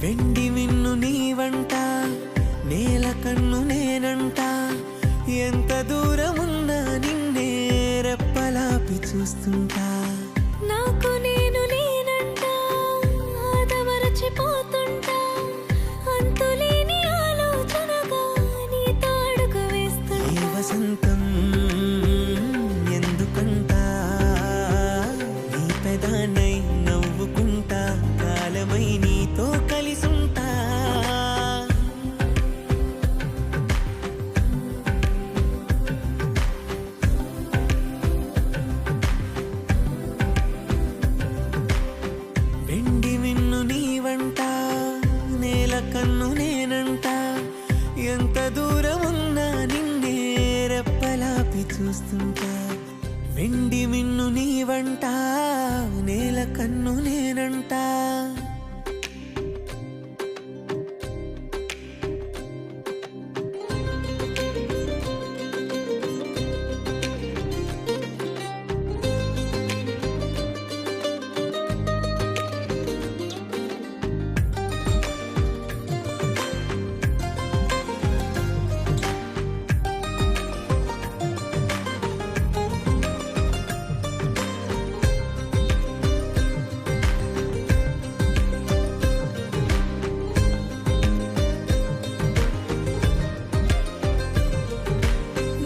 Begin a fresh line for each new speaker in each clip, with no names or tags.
వెండి మిన్ను నీవంట, నేల కన్ను నేనంట, ఎంత దూరమున్నా నిన్నే రెప్పలాపి చూస్తుంటా.
నాకు నేను నేనంట, ఆదమరచిపోతుంటా, అంతులేని ఆలోచనగా నీతో అడుగు వేస్తుంటా.
ఈ వసంతం ఎందుకంట, నీ పెదానై నవ్వుకుంటా, కాలమై నీతో కలిసుంటా. వెండి మిన్ను నీవంట, నేల కన్ను నేనంట, ఎంత దూరమున్నా నిన్నే రెప్పలాపి చూస్తుంటా. వెండి మిన్ను నీవంట, నేల కన్ను నేనంట.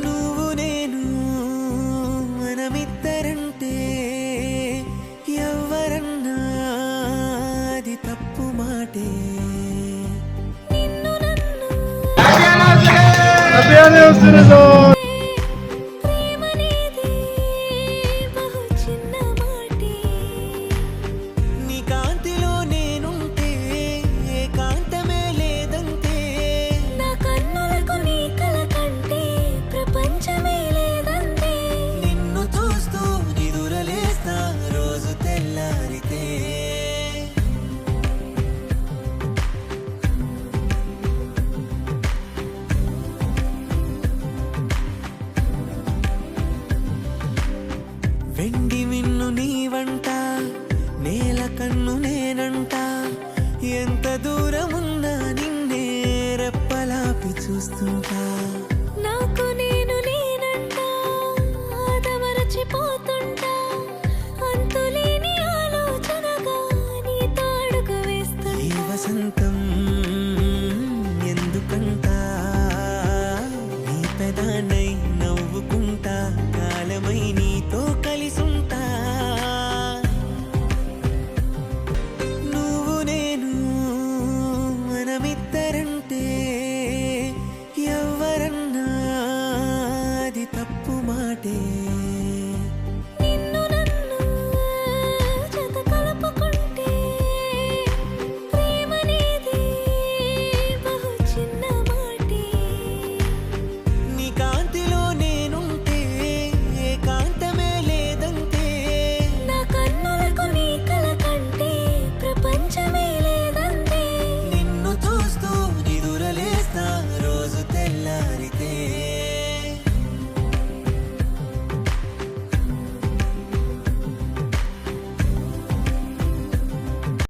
నువ్వు నేను మనమిద్దరంటే ఎవ్వరన్నా అది తప్పు మాటే.
నిన్ను నన్ను ప్రేమనేది బహు చిన్న మాటే.
నీ కాంతిలో నేనుంటే ఏకాంతమే లేదంటే.
నా కన్నులకు నీ కల కంటే ప్రపంచమే లేదంతే.
నిన్ను చూస్తూ నిదురలేస్తా రోజు తెల్లారితే. వెండి మిన్ను నీవంట, నేల కన్ను నేనంట, ఎంత దూరమున్నా నిన్నే రెప్పలాపి చూస్తుంటా.
నాకు నేను నేనంట, ఆదమరచిపోతుంటా, అంతులేని ఆలోచనగా నీతో అడుగు
ఈ
వేస్తుంటా.
వసంతం